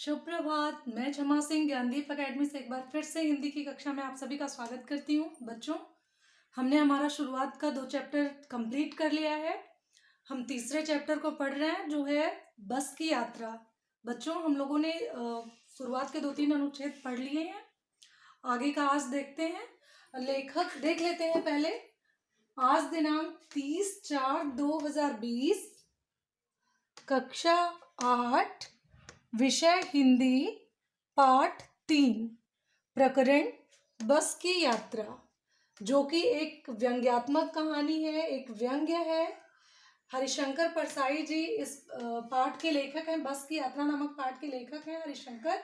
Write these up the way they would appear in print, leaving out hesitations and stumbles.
सुप्रभात। मैं झमा सिंह ज्ञानदीप एकेडमी से एक बार फिर से हिंदी की कक्षा में आप सभी का स्वागत करती हूँ। बच्चों, हमने हमारा शुरुआत का 2 चैप्टर कंप्लीट कर लिया है। हम तीसरे चैप्टर को पढ़ रहे हैं जो है बस की यात्रा। बच्चों, हम लोगों ने शुरुआत के 2-3 अनुच्छेद पढ़ लिए हैं। आगे का आज देखते हैं। लेखक देख लेते हैं पहले। आज दिनांक 30/4/2020, कक्षा 8, विषय हिंदी, पाठ 3, प्रकरण बस की यात्रा, जो कि एक व्यंग्यात्मक कहानी है, एक व्यंग्य है। हरिशंकर परसाई जी इस पाठ के लेखक हैं। बस की यात्रा नामक पाठ के लेखक हैं हरिशंकर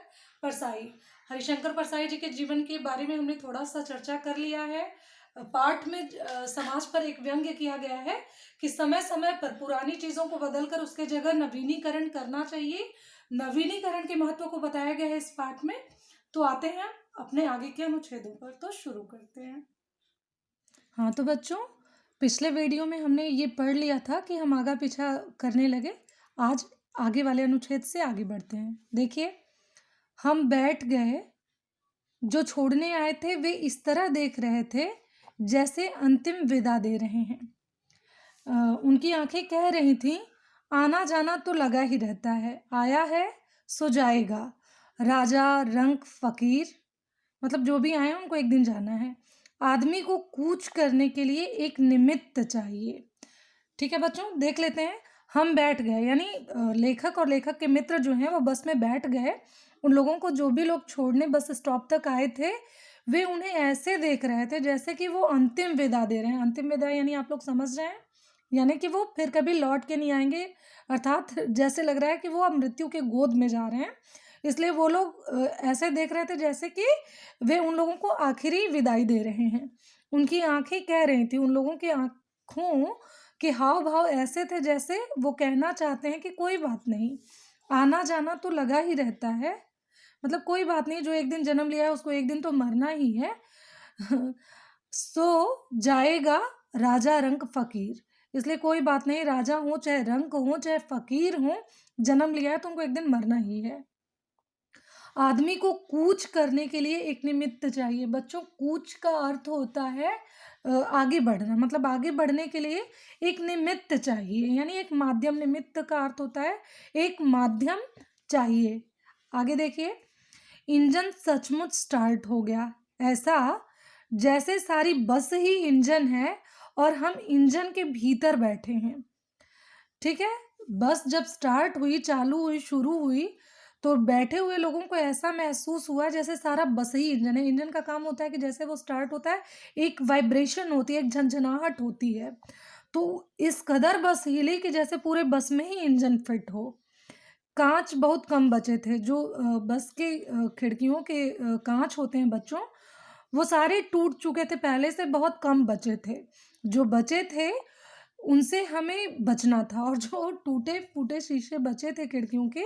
परसाई। हरिशंकर परसाई जी के जीवन के बारे में हमने थोड़ा सा चर्चा कर लिया है। पाठ में समाज पर एक व्यंग्य किया गया है कि समय समय पर पुरानी चीजों को बदलकर उसके जगह नवीनीकरण करना चाहिए। नवीनीकरण के महत्व को बताया गया है इस पाठ में। तो आते हैं अपने आगे के अनुच्छेदों पर, तो शुरू करते हैं। हाँ तो बच्चों, पिछले वीडियो में हमने ये पढ़ लिया था कि हम आगा पीछा करने लगे। आज आगे वाले अनुच्छेद से आगे बढ़ते हैं। देखिए, हम बैठ गए। जो छोड़ने आए थे वे इस तरह देख रहे थे जैसे अंतिम विदा दे रहे हैं। उनकी आंखें कह रही थीं, आना जाना तो लगा ही रहता है, आया है सो जाएगा। राजा, रंक, फकीर, मतलब जो भी आए उनको एक दिन जाना है। आदमी को कूच करने के लिए एक निमित्त चाहिए। ठीक है बच्चों, देख लेते हैं। हम बैठ गए, यानी लेखक और लेखक के मित्र जो हैं वो बस में बैठ गए। उन लोगों को, जो भी लोग छोड़ने बस स्टॉप तक आए थे, वे उन्हें ऐसे देख रहे थे जैसे कि वो अंतिम विदा दे रहे हैं। अंतिम विदा यानी आप लोग समझ रहे हैं, यानी कि वो फिर कभी लौट के नहीं आएंगे। अर्थात जैसे लग रहा है कि वो अब मृत्यु के गोद में जा रहे हैं, इसलिए वो लोग ऐसे देख रहे थे जैसे कि वे उन लोगों को आखिरी विदाई दे रहे हैं। उनकी आंखें कह रही थी, उन लोगों की आंखों के हाव भाव ऐसे थे जैसे वो कहना चाहते हैं कि कोई बात नहीं, आना जाना तो लगा ही रहता है। मतलब कोई बात नहीं, जो एक दिन जन्म लिया है उसको एक दिन तो मरना ही है। सो जाएगा राजा, रंक, फकीर, इसलिए कोई बात नहीं, राजा हो चाहे रंक हो चाहे फकीर हो, जन्म लिया है तो उनको एक दिन मरना ही है। आदमी को कूच करने के लिए एक निमित्त चाहिए। बच्चों, कूच का अर्थ होता है आगे बढ़ना, मतलब आगे बढ़ने के लिए एक निमित्त चाहिए, यानी एक माध्यम। निमित्त का अर्थ होता है एक माध्यम चाहिए। आगे देखिए, इंजन सचमुच स्टार्ट हो गया, ऐसा जैसे सारी बस ही इंजन है और हम इंजन के भीतर बैठे हैं। ठीक है, बस जब स्टार्ट हुई, चालू हुई, शुरू हुई, तो बैठे हुए लोगों को ऐसा महसूस हुआ जैसे सारा बस ही इंजन है। इंजन का काम होता है कि जैसे वो स्टार्ट होता है एक वाइब्रेशन होती है, एक झंझनाहट होती है। तो इस कदर बस हिली कि जैसे पूरे बस में ही इंजन फिट हो। कांच बहुत कम बचे थे। जो बस के खिड़कियों के कांच होते हैं बच्चों, वो सारे टूट चुके थे पहले से, बहुत कम बचे थे। जो बचे थे उनसे हमें बचना था, और जो टूटे फूटे शीशे बचे थे खिड़कियों के,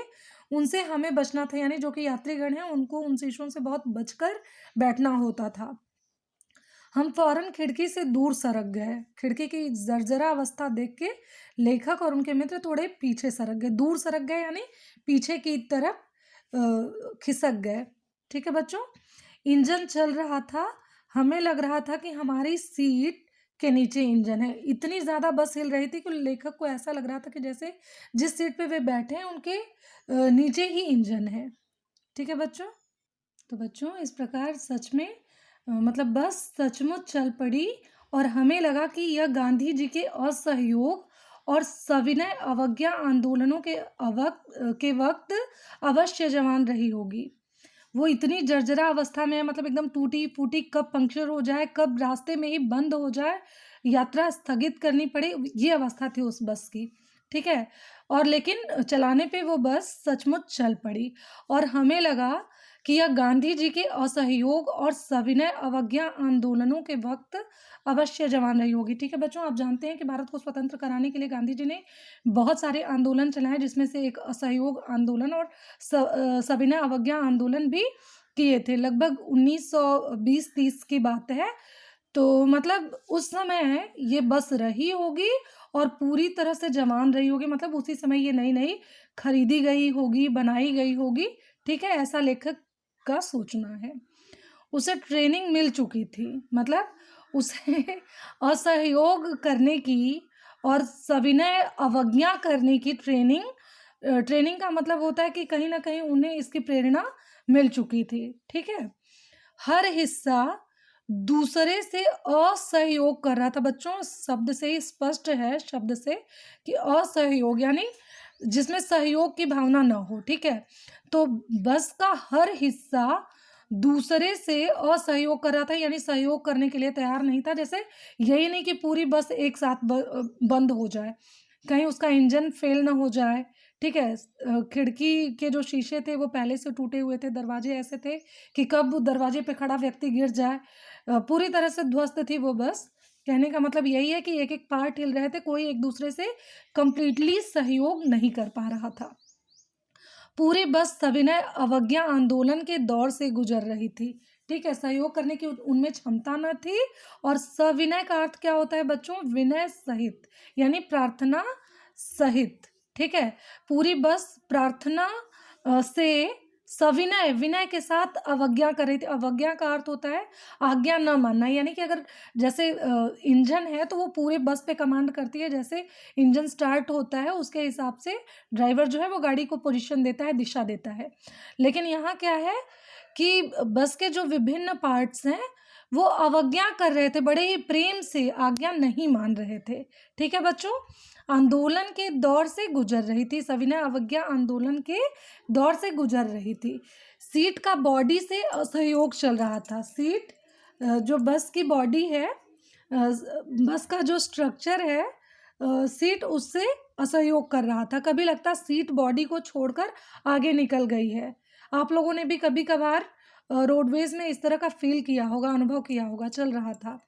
उनसे हमें बचना था। यानी जो कि यात्रीगण हैं उनको उन शीशों से बहुत बचकर बैठना होता था। हम फौरन खिड़की से दूर सरक गए। खिड़की की जर्जरा अवस्था देख के लेखक और उनके मित्र थोड़े पीछे सरक गए। दूर सरक गए यानी पीछे की तरफ खिसक गए। ठीक है बच्चों, इंजन चल रहा था। हमें लग रहा था कि हमारी सीट के नीचे इंजन है। इतनी ज्यादा बस हिल रही थी कि लेखक को ऐसा लग रहा था कि जैसे जिस सीट पे वे बैठे हैं उनके नीचे ही इंजन है। ठीक है बच्चों, तो बच्चों इस प्रकार सच में मतलब बस सचमुच चल पड़ी, और हमें लगा कि यह गांधी जी के असहयोग और सविनय अवज्ञा आंदोलनों के वक्त अवश्य जवान रही होगी। वो इतनी जर्जरा अवस्था में है, मतलब एकदम टूटी फूटी, कब पंक्चर हो जाए, कब रास्ते में ही बंद हो जाए, यात्रा स्थगित करनी पड़े, ये अवस्था थी उस बस की। ठीक है, और लेकिन चलाने पे वो बस सचमुच चल पड़ी, और हमें लगा कि यह गांधी जी के असहयोग और सविनय अवज्ञा आंदोलनों के वक्त अवश्य जवान रही होगी। ठीक है बच्चों, आप जानते हैं कि भारत को स्वतंत्र कराने के लिए गांधी जी ने बहुत सारे आंदोलन चलाए, जिसमें से एक असहयोग आंदोलन और सविनय अवज्ञा आंदोलन भी किए थे। लगभग 1920-30 की बात है। तो मतलब उस समय ये बस रही होगी और पूरी तरह से जवान रही होगी, मतलब उसी समय ये नई-नई खरीदी गई होगी, बनाई गई होगी, ठीक है? ऐसा लेखक का सोचना है। उसे ट्रेनिंग मिल चुकी थी, मतलब उसे असहयोग करने की और सविनय अवज्ञा करने की ट्रेनिंग का मतलब होता है कि कहीं न कहीं उन्हें इसकी प्रेरणा मिल चुकी थी, ठीक है? हर हिस्सा दूसरे से असहयोग कर रहा था। बच्चों, शब्द से ही स्पष्ट है, शब्द से, कि असहयोग यानी जिसमें सहयोग की भावना ना हो, ठीक है? तो बस का हर हिस्सा दूसरे से असहयोग कर रहा था, यानी सहयोग करने के लिए तैयार नहीं था। जैसे यही नहीं कि पूरी बस एक साथ बंद हो जाए, कहीं उसका इंजन फेल ना हो जाए, ठीक है? खिड़की के जो शीशे थे वो पहले से टूटे हुए थे, दरवाजे ऐसे थे कि कब दरवाजे पे खड़ा व्यक्ति गिर जाए। पूरी तरह से ध्वस्त थी वो बस। कहने का मतलब यही है कि एक-एक पार्ट हिल रहे थे, कोई एक-दूसरे से कंप्लीटली सहयोग नहीं कर पा रहा था। पूरी बस सविनय अवज्ञा आंदोलन के दौर से गुजर रही थी, ठीक है? सहयोग करने की उनमें क्षमता न थी। और सविनय का अर्थ क्या होता है बच्चों? विनय सहित, यानी प्रार्थना सहित, ठीक है? पूरी बस प्रार्थना से सविनय, विनय के साथ अवज्ञा कर रही थी। अवज्ञा का अर्थ होता है आज्ञा न मानना, यानी कि अगर जैसे इंजन है तो वो पूरे बस पे कमांड करती है, जैसे इंजन स्टार्ट होता है उसके हिसाब से ड्राइवर जो है वो गाड़ी को पोजीशन देता है, दिशा देता है। लेकिन यहाँ क्या है कि बस के जो विभिन्न पार्ट्स हैं वो अवज्ञा कर रहे थे, बड़े ही प्रेम से आज्ञा नहीं मान रहे थे, ठीक है बच्चों? आंदोलन के दौर से गुजर रही थी, सविनय अवज्ञा आंदोलन के दौर से गुजर रही थी। सीट का बॉडी से असहयोग चल रहा था। सीट जो बस की बॉडी है, बस का जो स्ट्रक्चर है, सीट उससे असहयोग कर रहा था। कभी लगता सीट बॉडी को छोड़कर आगे निकल गई है। आप लोगों ने भी कभी-कभार रोडवेज़ में इस तरह का फ़ील किया होगा, अनुभव किया होगा, चल रहा था।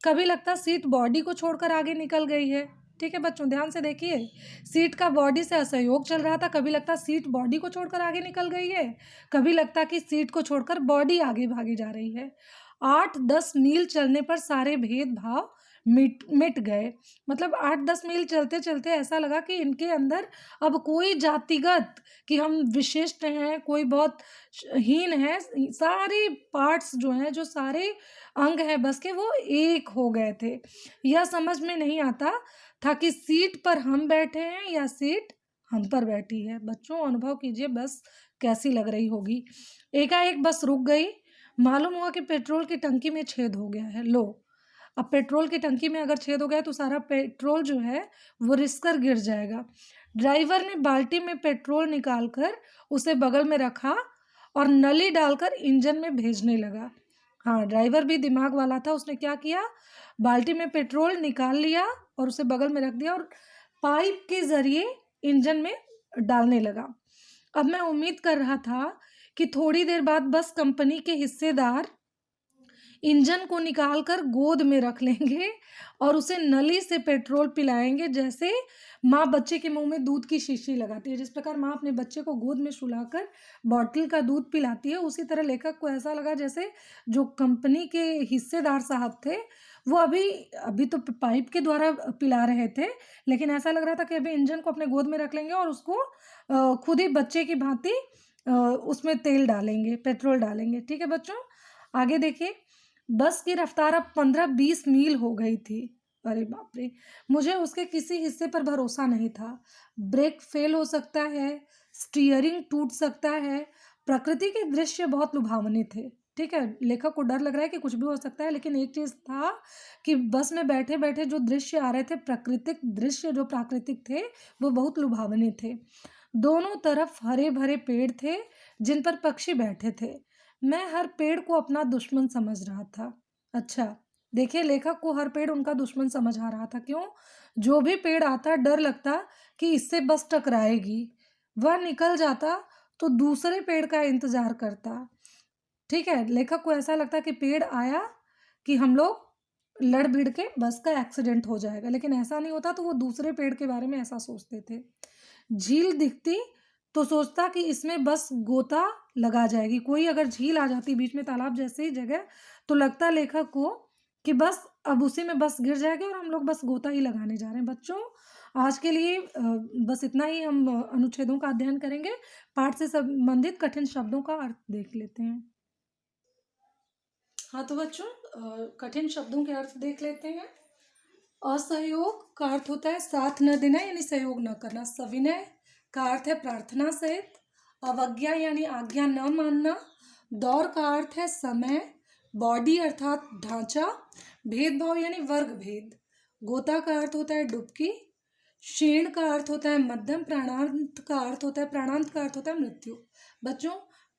कभी लगता सीट बॉडी को छोड़कर आगे निकल गई है, ठीक है बच्चों? ध्यान से देखिए, सीट का बॉडी से असहयोग चल रहा था, कभी लगता सीट बॉडी को छोड़कर आगे निकल गई है, कभी लगता कि सीट को छोड़कर बॉडी आगे भागी जा रही है। 8-10 मील चलने पर सारे भेदभाव मिट मिट गए। मतलब 8-10 मील चलते-चलते ऐसा लगा कि इनके अंदर अब कोई जातिगत कि हम विशिष्ट हैं, कोई बहुत हीन है, सारे पार्ट्स जो हैं, जो सारे अंग हैं बस के, वो एक हो गए थे। यह समझ में नहीं आता था कि सीट पर हम बैठे हैं या सीट हम पर बैठी है। बच्चों, अनुभव कीजिए बस कैसी लग रही होगी। एकाएक बस रुक गई। मालूम हुआ कि पेट्रोल की टंकी में छेद हो गया है। लो, अब पेट्रोल की टंकी में अगर छेद हो गया तो सारा पेट्रोल जो है वो रिसकर गिर जाएगा। ड्राइवर ने बाल्टी में पेट्रोल निकालकर उसे बगल में रखा और नली डालकर इंजन में भेजने लगा। हाँ, ड्राइवर भी दिमाग वाला था। उसने क्या किया, बाल्टी में पेट्रोल निकाल लिया और उसे बगल में रख दिया और पाइप के ज़रिए इंजन में डालने लगा। अब मैं उम्मीद कर रहा था कि थोड़ी देर बाद बस कंपनी के हिस्सेदार इंजन को निकाल कर गोद में रख लेंगे और उसे नली से पेट्रोल पिलाएँगे, जैसे माँ बच्चे के मुँह में दूध की शीशी लगाती है। जिस प्रकार माँ अपने बच्चे को गोद में सुलाकर बॉटल का दूध पिलाती है, उसी तरह लेखक को ऐसा लगा जैसे जो कंपनी के हिस्सेदार साहब थे, वो अभी अभी तो पाइप के द्वारा पिला रहे थे, लेकिन ऐसा लग रहा था कि अभी इंजन को अपने गोद में रख लेंगे और उसको खुद ही बच्चे की भांति उसमें तेल डालेंगे, पेट्रोल डालेंगे। ठीक है बच्चों? आगे देखिए, बस की रफ्तार अब 15-20 मील हो गई थी। अरे बाप रे! मुझे उसके किसी हिस्से पर भरोसा नहीं था। ब्रेक फेल हो सकता है, स्टीयरिंग टूट सकता है। प्रकृति के दृश्य बहुत लुभावने थे, ठीक है? लेखक को डर लग रहा है कि कुछ भी हो सकता है, लेकिन एक चीज़ था कि बस में बैठे-बैठे जो दृश्य आ रहे थे, प्राकृतिक दृश्य जो प्राकृतिक थे, वो बहुत लुभावने थे। दोनों तरफ हरे-भरे पेड़ थे, जिन पर पक्षी बैठे थे। मैं हर पेड़ को अपना दुश्मन समझ रहा था। अच्छा, देखिए लेखक को हर पेड़ उनका दुश्मन समझ आ रहा था। क्यों? जो भी पेड़ आता डर लगता कि इससे बस टकराएगी। वह निकल जाता तो दूसरे पेड़ का इंतज़ार करता। ठीक है? लेखक को ऐसा लगता कि पेड़ आया कि हम लोग लड़ भिड़ के बस का एक्सीडेंट हो जाएगा, लेकिन ऐसा नहीं होता, तो वो दूसरे पेड़ के बारे में ऐसा सोचते थे। झील दिखती तो सोचता कि इसमें बस गोता लगा जाएगी। कोई अगर झील आ जाती बीच में, तालाब जैसी जगह, तो लगता लेखक को कि बस अब उसी में बस गिर जाएगा और हम लोग बस गोता ही लगाने जा रहे हैं। बच्चों, आज के लिए बस इतना ही हम अनुच्छेदों का अध्ययन करेंगे। पाठ से संबंधित कठिन शब्दों का अर्थ देख लेते हैं। हाँ, तो बच्चों कठिन शब्दों के अर्थ देख लेते हैं। असहयोग का अर्थ होता है साथ न देना यानी सहयोग न करना। सविनय का अर्थ है प्रार्थना सहित। अवज्ञा यानी आज्ञा न मानना। दौर का अर्थ है समय। बॉडी अर्थात ढांचा। भेदभाव यानी वर्ग भेद। गोता का अर्थ होता है डुबकी। क्षीण का अर्थ होता है मध्यम। प्राणांत का अर्थ होता है मृत्यु। बच्चों,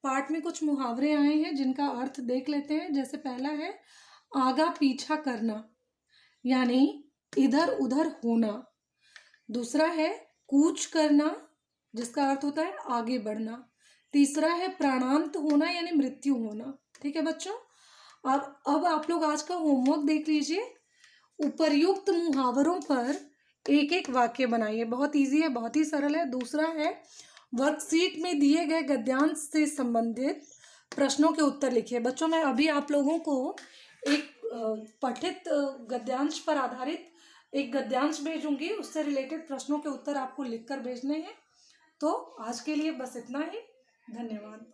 पाठ में कुछ मुहावरे आए हैं जिनका अर्थ देख लेते हैं। जैसे पहला है आगा पीछा करना यानी इधर उधर होना। दूसरा है कूच करना जिसका अर्थ होता है आगे बढ़ना। तीसरा है प्राणांत होना यानी मृत्यु होना। ठीक है बच्चों, अब आप लोग आज का होमवर्क देख लीजिए। उपर्युक्त मुहावरों पर एक एक वाक्य बनाइए। बहुत इजी है, बहुत ही सरल है। दूसरा है वर्कशीट में दिए गए गद्यांश से संबंधित प्रश्नों के उत्तर लिखिए। बच्चों, मैं अभी आप लोगों को एक पठित गद्यांश पर आधारित एक गद्यांश भेजूंगी, उससे रिलेटेड प्रश्नों के उत्तर आपको लिखकर भेजने हैं। तो आज के लिए बस इतना ही। धन्यवाद।